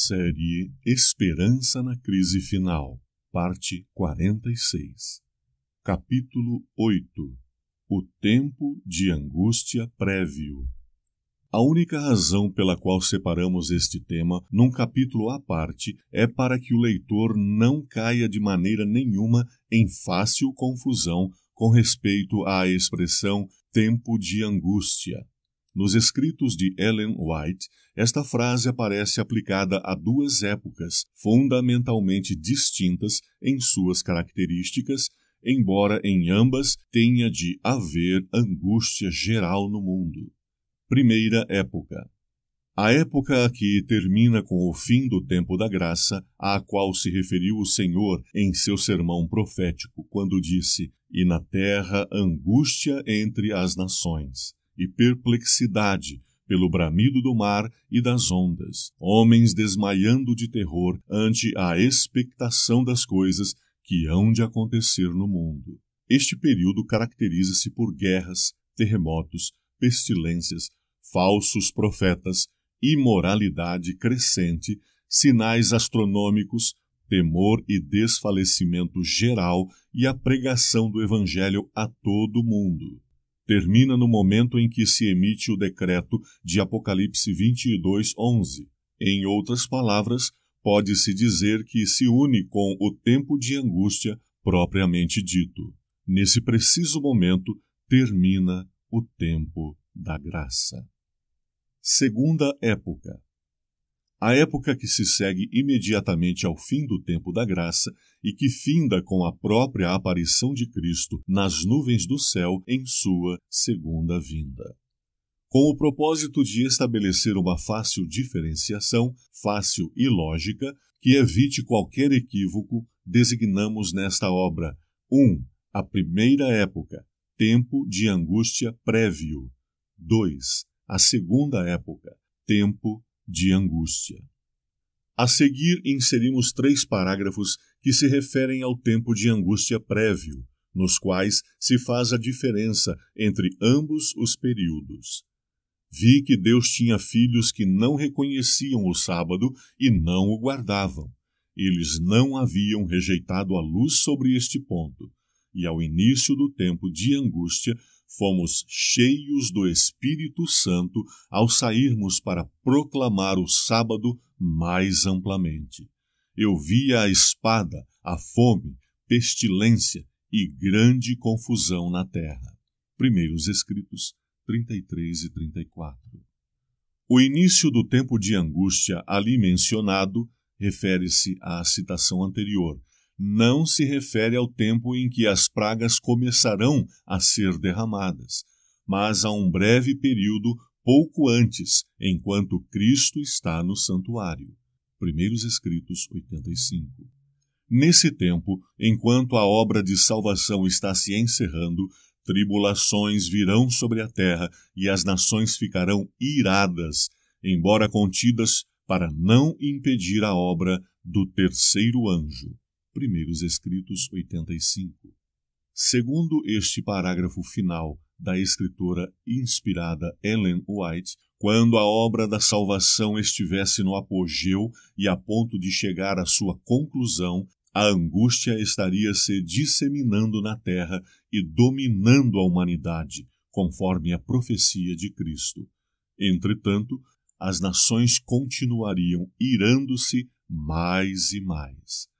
Série Esperança na Crise Final, parte 46. Capítulo 8. O tempo de angústia prévio. A única razão pela qual separamos este tema num capítulo à parte é para que o leitor não caia de maneira nenhuma em fácil confusão com respeito à expressão tempo de angústia. Nos escritos de Ellen White, esta frase aparece aplicada a duas épocas fundamentalmente distintas em suas características, embora em ambas tenha de haver angústia geral no mundo. Primeira época. A época que termina com o fim do tempo da graça, à qual se referiu o Senhor em seu sermão profético, quando disse: "E na terra angústia entre as nações, e perplexidade pelo bramido do mar e das ondas, homens desmaiando de terror ante a expectação das coisas que hão de acontecer no mundo." Este período caracteriza-se por guerras, terremotos, pestilências, falsos profetas, imoralidade crescente, sinais astronômicos, temor e desfalecimento geral e a pregação do Evangelho a todo mundo. Termina no momento em que se emite o decreto de Apocalipse 22:11. Em outras palavras, pode-se dizer que se une com o tempo de angústia propriamente dito. Nesse preciso momento, termina o tempo da graça. Segunda época. A época que se segue imediatamente ao fim do tempo da graça e que finda com a própria aparição de Cristo nas nuvens do céu em sua segunda vinda. Com o propósito de estabelecer uma fácil diferenciação, fácil e lógica, que evite qualquer equívoco, designamos nesta obra 1. A primeira época, tempo de angústia prévio. 2. A segunda época, tempo de angústia. A seguir, inserimos 3 parágrafos que se referem ao tempo de angústia prévio, nos quais se faz a diferença entre ambos os períodos. Vi que Deus tinha filhos que não reconheciam o sábado e não o guardavam. Eles não haviam rejeitado a luz sobre este ponto, e ao início do tempo de angústia, fomos cheios do Espírito Santo ao sairmos para proclamar o sábado mais amplamente. Eu via a espada, a fome, pestilência e grande confusão na terra. Primeiros Escritos 33 e 34. O início do tempo de angústia ali mencionado refere-se à citação anterior. Não se refere ao tempo em que as pragas começarão a ser derramadas, mas a um breve período pouco antes, enquanto Cristo está no santuário. Primeiros Escritos 85. Nesse tempo, enquanto a obra de salvação está se encerrando, tribulações virão sobre a terra e as nações ficarão iradas, embora contidas para não impedir a obra do terceiro anjo. Primeiros Escritos 85. Segundo este parágrafo final da escritora inspirada Ellen White, quando a obra da salvação estivesse no apogeu e a ponto de chegar à sua conclusão, a angústia estaria se disseminando na terra e dominando a humanidade, conforme a profecia de Cristo. Entretanto, as nações continuariam irando-se mais e mais.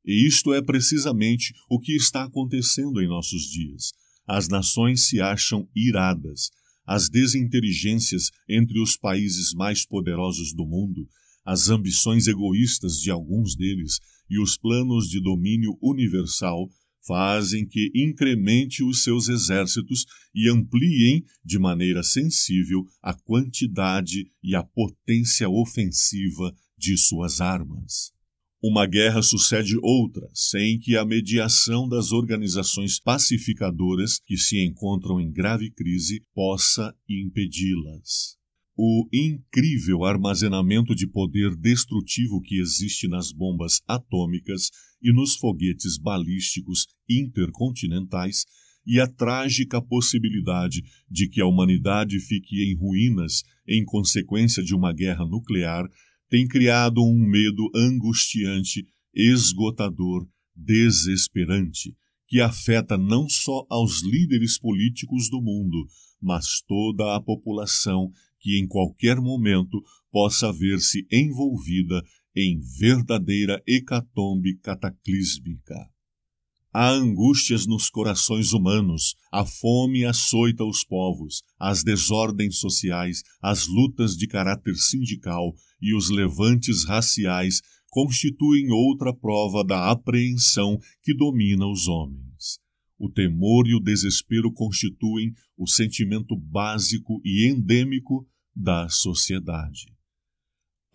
E isto é precisamente o que está acontecendo em nossos dias. As nações se acham iradas. As desinteligências entre os países mais poderosos do mundo, as ambições egoístas de alguns deles e os planos de domínio universal fazem que incremente os seus exércitos e ampliem de maneira sensível a quantidade e a potência ofensiva de suas armas. Uma guerra sucede outra, sem que a mediação das organizações pacificadoras que se encontram em grave crise possa impedi-las. O incrível armazenamento de poder destrutivo que existe nas bombas atômicas e nos foguetes balísticos intercontinentais e a trágica possibilidade de que a humanidade fique em ruínas em consequência de uma guerra nuclear tem criado um medo angustiante, esgotador, desesperante, que afeta não só aos líderes políticos do mundo, mas toda a população que em qualquer momento possa ver-se envolvida em verdadeira hecatombe cataclísmica. Há angústias nos corações humanos, a fome açoita os povos, as desordens sociais, as lutas de caráter sindical e os levantes raciais constituem outra prova da apreensão que domina os homens. O temor e o desespero constituem o sentimento básico e endêmico da sociedade.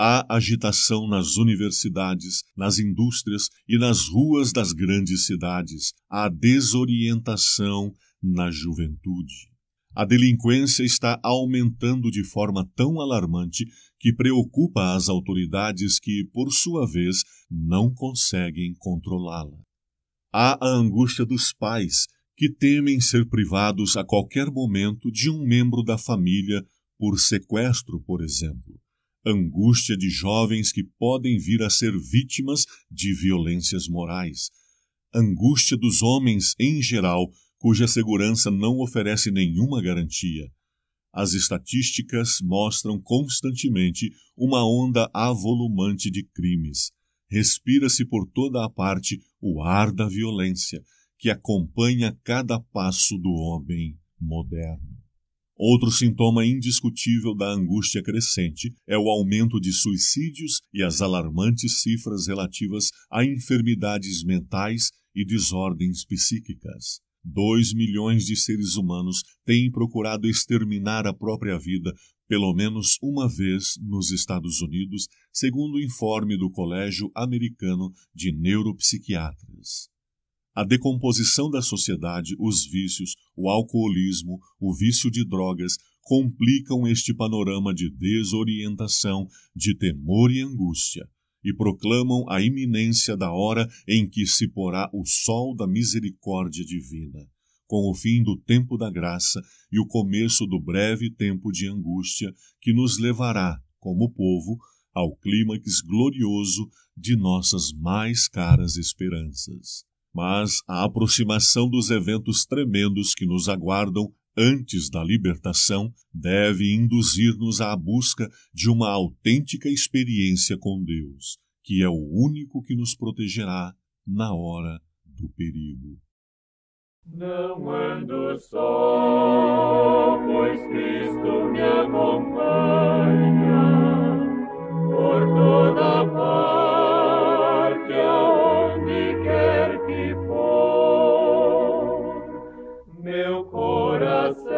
Há agitação nas universidades, nas indústrias e nas ruas das grandes cidades. Há desorientação na juventude. A delinquência está aumentando de forma tão alarmante que preocupa as autoridades que, por sua vez, não conseguem controlá-la. Há a angústia dos pais, que temem ser privados a qualquer momento de um membro da família por sequestro, por exemplo. Angústia de jovens que podem vir a ser vítimas de violências morais. Angústia dos homens em geral, cuja segurança não oferece nenhuma garantia. As estatísticas mostram constantemente uma onda avolumante de crimes. Respira-se por toda a parte o ar da violência, que acompanha cada passo do homem moderno. Outro sintoma indiscutível da angústia crescente é o aumento de suicídios e as alarmantes cifras relativas a enfermidades mentais e desordens psíquicas. 2 milhões de seres humanos têm procurado exterminar a própria vida pelo menos uma vez nos Estados Unidos, segundo o informe do Colégio Americano de Neuropsiquiatras. A decomposição da sociedade, os vícios, o alcoolismo, o vício de drogas complicam este panorama de desorientação, de temor e angústia, e proclamam a iminência da hora em que se porá o sol da misericórdia divina, com o fim do tempo da graça e o começo do breve tempo de angústia que nos levará, como povo, ao clímax glorioso de nossas mais caras esperanças. Mas a aproximação dos eventos tremendos que nos aguardam antes da libertação deve induzir-nos à busca de uma autêntica experiência com Deus, que é o único que nos protegerá na hora do perigo. Não ando só, pois Cristo me acompanha por toda parte, aonde quer que for. Meu coração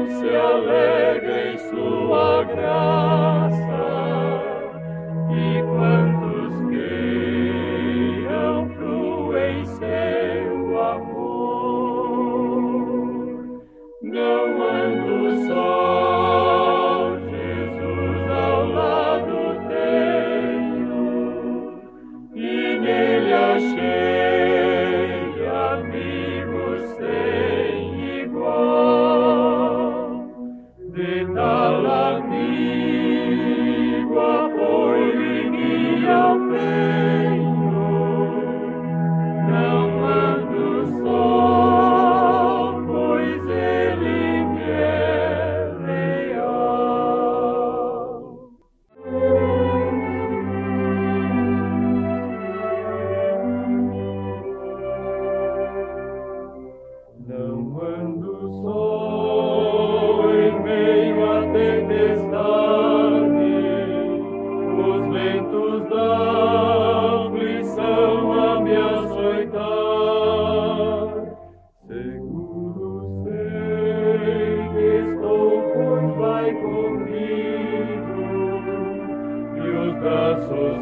se alegra em sua graça, e quantos queiram fluem em seu amor. Não ando só, Jesus ao lado tenho, e nele achei amigos sem igual. De tal amigo apoio e guia eu tenho. Não ando só, pois ele me é leal. Não ando só em meio à tempestade, os ventos da aflição a me açoitar. Seguro sei que estou, pois vai comigo, e os braços